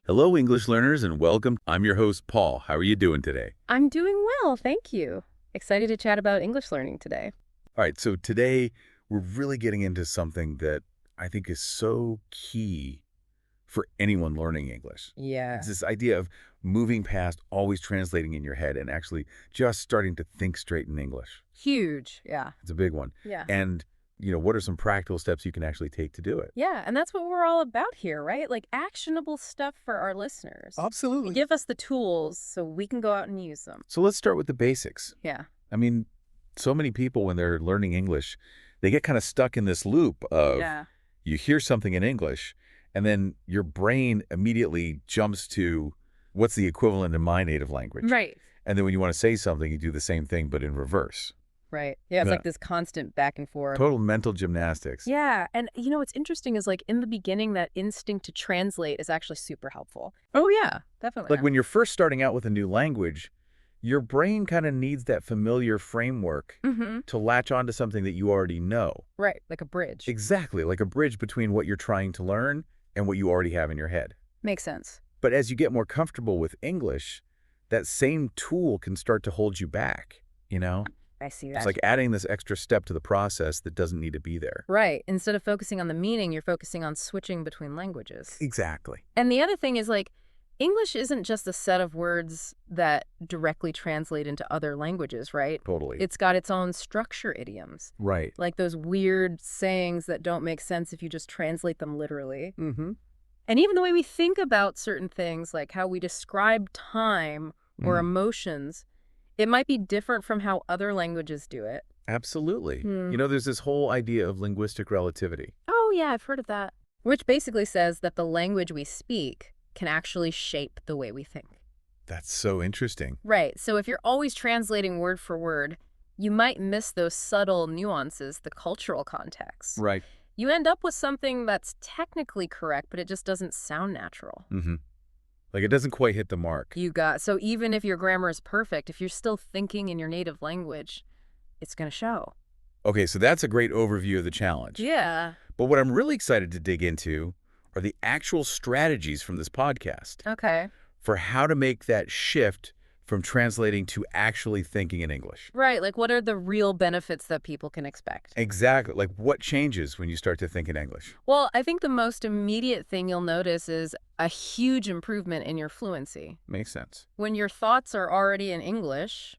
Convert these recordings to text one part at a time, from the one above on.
Hello, English learners, and welcome. I'm your host, Paul. How are you doing today? I'm doing well, thank you. Excited to chat about English learning today. All right, so today we're really getting into something that I think is so key for anyone learning English. Yeah. It's this idea of moving past always translating in your head and actually just starting to think straight in English. Huge. Yeah. It's a big one. Yeah. And, what are some practical steps you can actually take to do it? Yeah, and that's what we're all about here, right? Like actionable stuff for our listeners. Absolutely. Give us the tools so we can go out and use them. So let's start with the basics. Yeah. I mean, so many people, when they're learning English, they get kind of stuck in this loop of Yeah. you hear something in English, and then your brain immediately jumps to what's the equivalent in my native language. Right. And then when you want to say something, you do the same thing, but in reverse. Right. Yeah, it's Yeah. like this constant back and forth. Total mental gymnastics. Yeah, and what's interesting is like in the beginning, that instinct to translate is actually super helpful. Oh yeah, definitely. Like when you're first starting out with a new language, your brain kind of needs that familiar framework to latch onto something that you already know. Right, like a bridge. Exactly, like a bridge between what you're trying to learn and what you already have in your head. Makes sense. But as you get more comfortable with English, that same tool can start to hold you back, I see that. It's like adding this extra step to the process that doesn't need to be there. Right. Instead of focusing on the meaning, you're focusing on switching between languages. Exactly. And the other thing is like, English isn't just a set of words that directly translate into other languages, right? Totally. It's got its own structure idioms, right. like those weird sayings that don't make sense if you just translate them literally. Mm-hmm. And even the way we think about certain things, like how we describe time or emotions, it might be different from how other languages do it. Absolutely. There's this whole idea of linguistic relativity. Oh, yeah, I've heard of that. Which basically says that the language we speak can actually shape the way we think. That's so interesting. Right. So if you're always translating word for word, you might miss those subtle nuances, the cultural context. Right. You end up with something that's technically correct, but it just doesn't sound natural. Mm-hmm. Like it doesn't quite hit the mark. So even if your grammar is perfect, if you're still thinking in your native language, it's going to show. Okay, so that's a great overview of the challenge. Yeah. But what I'm really excited to dig into are the actual strategies from this podcast Okay. for how to make that shift from translating to actually thinking in English. Right. Like, what are the real benefits that people can expect? Exactly. Like what changes when you start to think in English? Well, I think the most immediate thing you'll notice is a huge improvement in your fluency. Makes sense. When your thoughts are already in English,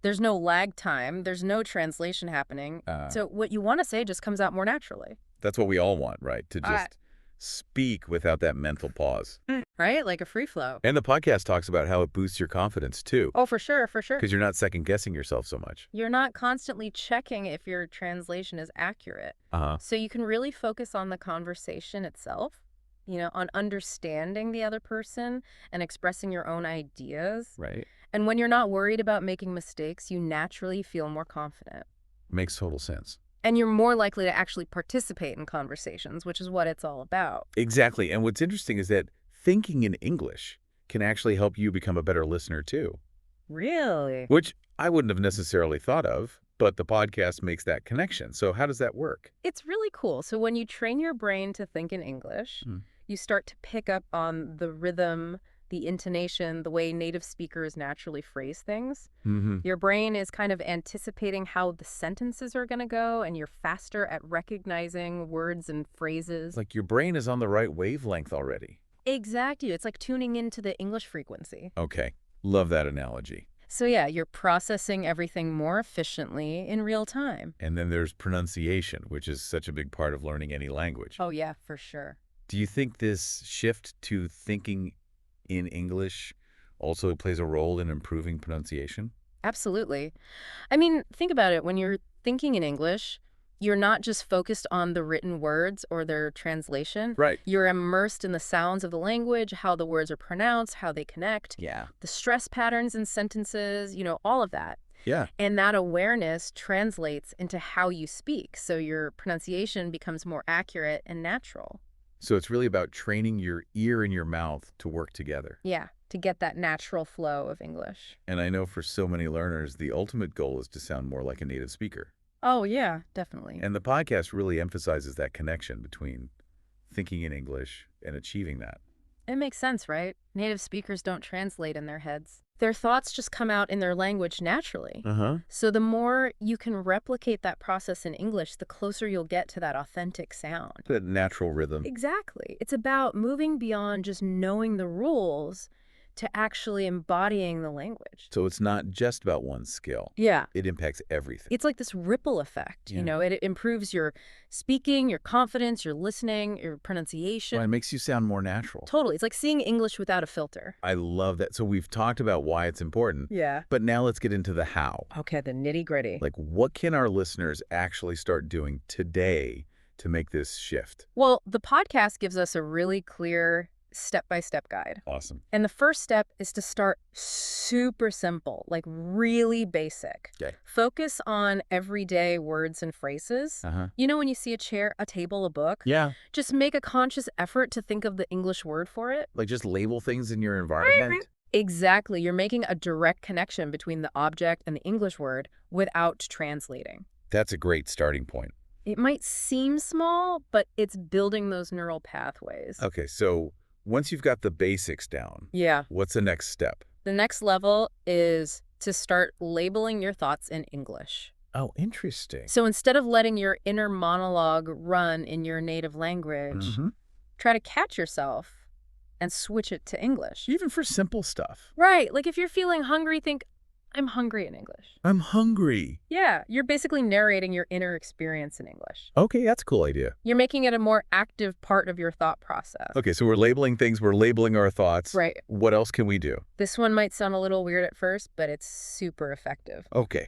there's no lag time, there's no translation happening. So what you want to say just comes out more naturally. That's what we all want, right? To just speak without that mental pause. Right? Like a free flow. And the podcast talks about how it boosts your confidence too. Oh, for sure, for sure. Because you're not second guessing yourself so much. You're not constantly checking if your translation is accurate. Uh-huh. So you can really focus on the conversation itself, on understanding the other person and expressing your own ideas. Right. And when you're not worried about making mistakes, you naturally feel more confident. Makes total sense. And you're more likely to actually participate in conversations, which is what it's all about. Exactly. And what's interesting is that thinking in English can actually help you become a better listener too. Really? Which I wouldn't have necessarily thought of, but the podcast makes that connection. So how does that work? It's really cool. So when you train your brain to think in English, you start to pick up on the rhythm, the intonation, the way native speakers naturally phrase things. Your brain is kind of anticipating how the sentences are going to go, and you're faster at recognizing words and phrases. Like your brain is on the right wavelength already. Exactly. It's like tuning into the English frequency. Okay. Love that analogy. So yeah, you're processing everything more efficiently in real time. And then there's pronunciation, which is such a big part of learning any language. Oh yeah, for sure. Do you think this shift to thinking in English also plays a role in improving pronunciation? Absolutely. I mean, think about it. When you're thinking in English, you're not just focused on the written words or their translation. Right. You're immersed in the sounds of the language, how the words are pronounced, how they connect, Yeah. the stress patterns in sentences, all of that. Yeah. And that awareness translates into how you speak. So your pronunciation becomes more accurate and natural. So it's really about training your ear and your mouth to work together. Yeah, to get that natural flow of English. And I know for so many learners, the ultimate goal is to sound more like a native speaker. Oh, yeah, definitely. And the podcast really emphasizes that connection between thinking in English and achieving that. It makes sense, right? Native speakers don't translate in their heads. Their thoughts just come out in their language naturally. Uh-huh. So the more you can replicate that process in English, the closer you'll get to that authentic sound. That natural rhythm. Exactly. It's about moving beyond just knowing the rules to actually embodying the language. So it's not just about one skill. Yeah. It impacts everything. It's like this ripple effect, Yeah. it improves your speaking, your confidence, your listening, your pronunciation. Well, it makes you sound more natural. Totally. It's like seeing English without a filter. I love that. So we've talked about why it's important. Yeah. But now let's get into the how. Okay, the nitty-gritty. Like, what can our listeners actually start doing today to make this shift? Well, the podcast gives us a really clear step-by-step guide. Awesome. And the first step is to start super simple, like really basic. Okay. Focus on everyday words and phrases. Uh-huh. When you see a chair, a table, a book, Yeah. just make a conscious effort to think of the English word for it. Like just label things in your environment? Exactly. You're making a direct connection between the object and the English word without translating. That's a great starting point. It might seem small, but it's building those neural pathways. Okay, so once you've got the basics down, Yeah. what's the next step? The next level is to start labeling your thoughts in English. Oh, interesting. So instead of letting your inner monologue run in your native language, try to catch yourself and switch it to English. Even for simple stuff. Right. Like if you're feeling hungry, think, I'm hungry in English. I'm hungry. Yeah. You're basically narrating your inner experience in English. Okay, that's a cool idea. You're making it a more active part of your thought process. Okay, so we're labeling things, we're labeling our thoughts. Right. What else can we do? This one might sound a little weird at first, but it's super effective. Okay,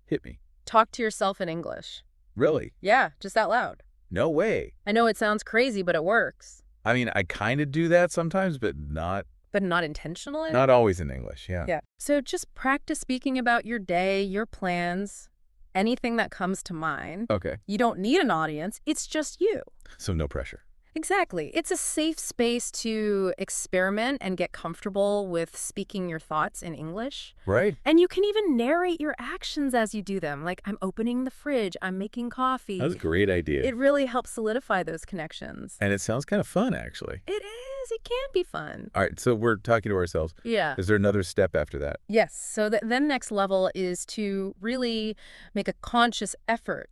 hit me. Talk to yourself in English. Really? Yeah, just out loud. No way. I know it sounds crazy, but it works. I mean, I kind of do that sometimes, but not intentionally? not always in English, yeah. Yeah. So just practice speaking about your day, your plans, anything that comes to mind. Okay, You don't need an audience. It's just you. so no pressure. Exactly. It's a safe space to experiment and get comfortable with speaking your thoughts in English. Right? And you can even narrate your actions as you do them. Like, I'm opening the fridge, I'm making coffee. That's a great idea. It really helps solidify those connections. And it sounds kind of fun, actually. It is. It can be fun. All right, so we're talking to ourselves. Yeah. Is there another step after that? Yes. So then next level is to really make a conscious effort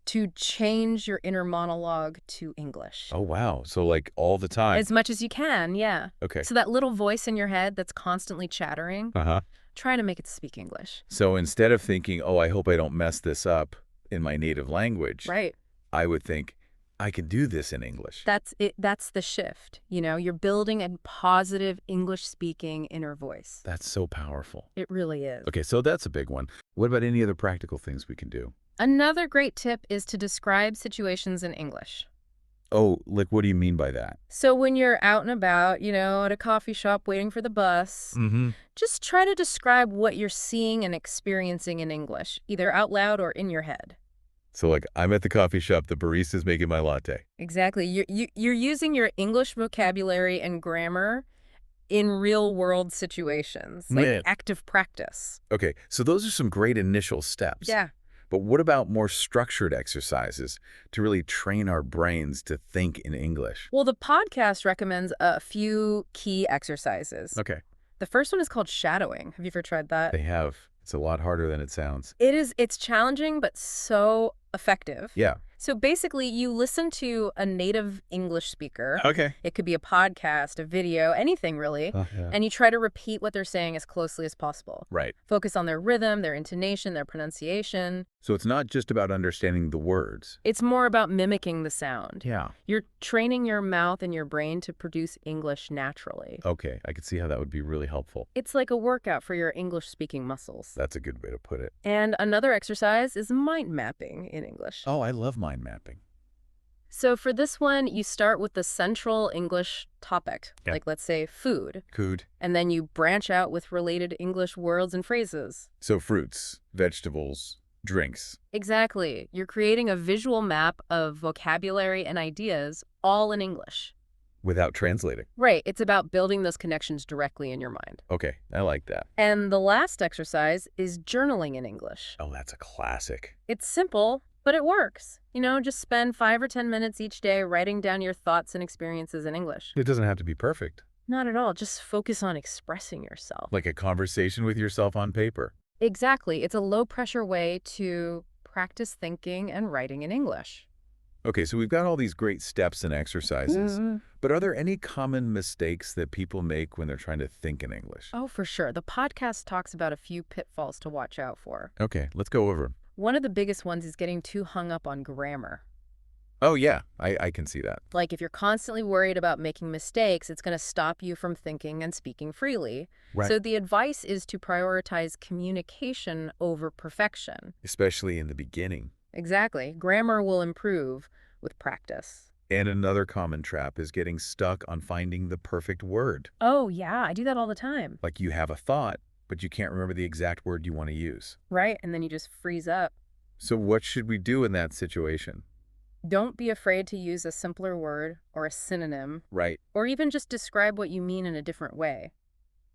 to change your inner monologue to English. Oh, wow. So like all the time. As much as you can, yeah. Okay. So that little voice in your head that's constantly chattering, Uh-huh. try to make it speak English. So instead of thinking, oh, I hope I don't mess this up in my native language, Right. I would think, I can do this in English. That's it. That's the shift. You're building a positive English-speaking inner voice. That's so powerful. It really is. Okay, so that's a big one. What about any other practical things we can do? Another great tip is to describe situations in English. Oh, like what do you mean by that? So when you're out and about, at a coffee shop waiting for the bus, just try to describe what you're seeing and experiencing in English, either out loud or in your head. So like I'm at the coffee shop, the barista's making my latte. Exactly. You're using your English vocabulary and grammar in real-world situations, like Man. active practice. Okay, so those are some great initial steps. Yeah. But what about more structured exercises to really train our brains to think in English? Well, the podcast recommends a few key exercises. Okay. The first one is called shadowing. Have you ever tried that? They have. It's a lot harder than it sounds. It's challenging, but so effective. Yeah. So basically, you listen to a native English speaker. Okay. It could be a podcast, a video, anything really. Yeah. And you try to repeat what they're saying as closely as possible. Right. Focus on their rhythm, their intonation, their pronunciation. So it's not just about understanding the words. It's more about mimicking the sound. Yeah. You're training your mouth and your brain to produce English naturally. Okay. I could see how that would be really helpful. It's like a workout for your English-speaking muscles. That's a good way to put it. And another exercise is mind mapping in English. Oh, I love mind mapping. So for this one, you start with the central English topic, Yeah. like let's say food, Could. and then you branch out with related English words and phrases. So fruits, vegetables, drinks. Exactly. You're creating a visual map of vocabulary and ideas, all in English. Without translating. Right. It's about building those connections directly in your mind. Okay. I like that. And the last exercise is journaling in English. Oh, that's a classic. It's simple, but it works. Just spend 5 or 10 minutes each day writing down your thoughts and experiences in English. It doesn't have to be perfect. Not at all. Just focus on expressing yourself. Like a conversation with yourself on paper. Exactly. It's a low-pressure way to practice thinking and writing in English. Okay, so we've got all these great steps and exercises, Mhm. but are there any common mistakes that people make when they're trying to think in English? Oh, for sure. The podcast talks about a few pitfalls to watch out for. Okay, let's go over 'em. One of the biggest ones is getting too hung up on grammar. Oh, yeah, I can see that. Like, if you're constantly worried about making mistakes, it's going to stop you from thinking and speaking freely. Right. So the advice is to prioritize communication over perfection. Especially in the beginning. Exactly. Grammar will improve with practice. And another common trap is getting stuck on finding the perfect word. Oh, yeah, I do that all the time. Like you have a thought, but you can't remember the exact word you want to use. Right? And then you just freeze up. So what should we do in that situation? Don't be afraid to use a simpler word or a synonym, Right. or even just describe what you mean in a different way.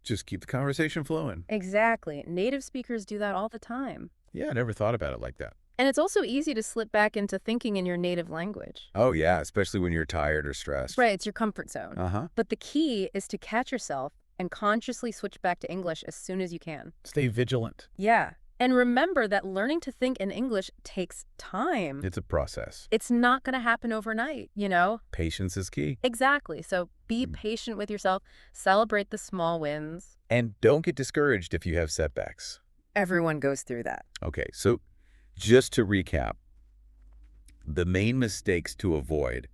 Just keep the conversation flowing. Exactly. Native speakers do that all the time. Yeah, I never thought about it like that. And it's also easy to slip back into thinking in your native language. Oh, yeah, especially when you're tired or stressed. Right, it's your comfort zone. Uh-huh. But the key is to catch yourself and consciously switch back to English as soon as you can. Stay vigilant. Yeah. And remember that learning to think in English takes time. It's a process. It's not going to happen overnight, you know? Patience is key. Exactly. So be patient with yourself, celebrate the small wins. And don't get discouraged if you have setbacks. Everyone goes through that. Okay, so just to recap, the main mistakes to avoid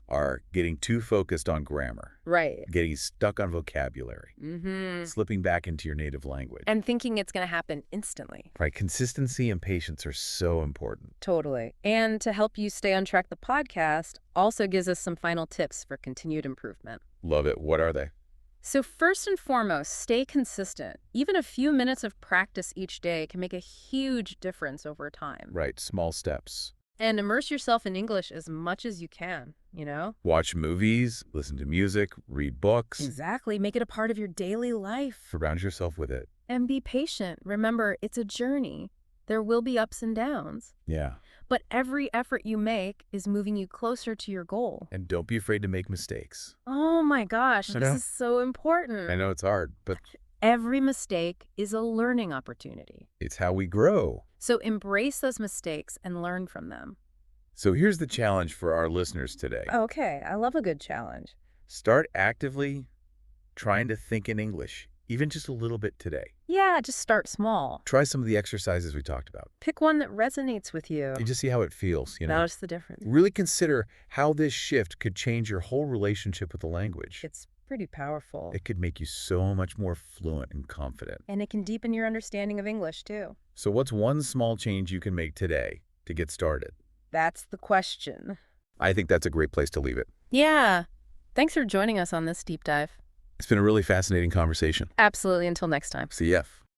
are getting too focused on grammar, Right. getting stuck on vocabulary, Mm-hmm. slipping back into your native language. And thinking it's going to happen instantly. Right, consistency and patience are so important. Totally. And to help you stay on track, the podcast also gives us some final tips for continued improvement. Love it. What are they? So first and foremost, stay consistent. Even a few minutes of practice each day can make a huge difference over time. Right, small steps. And immerse yourself in English as much as you can, you know? Watch movies, listen to music, read books. Exactly. Make it a part of your daily life. Surround yourself with it. And be patient. Remember, it's a journey. There will be ups and downs. Yeah. But every effort you make is moving you closer to your goal. And don't be afraid to make mistakes. Oh my gosh, I know. this is so important. I know it's hard, but Every mistake is a learning opportunity. it's how we grow. So embrace those mistakes and learn from them. So here's the challenge for our listeners today. Okay, I love a good challenge. Start actively trying to think in English, even just a little bit today. Yeah, just start small. Try some of the exercises we talked about Pick one that resonates with you. and just see how it feels, Notice the difference. Really consider how this shift could change your whole relationship with the language. It's pretty powerful. It could make you so much more fluent and confident. And it can deepen your understanding of English, too. So what's one small change you can make today to get started? That's the question. I think that's a great place to leave it. Yeah. Thanks for joining us on this deep dive. It's been a really fascinating conversation. Absolutely. Until next time. CF.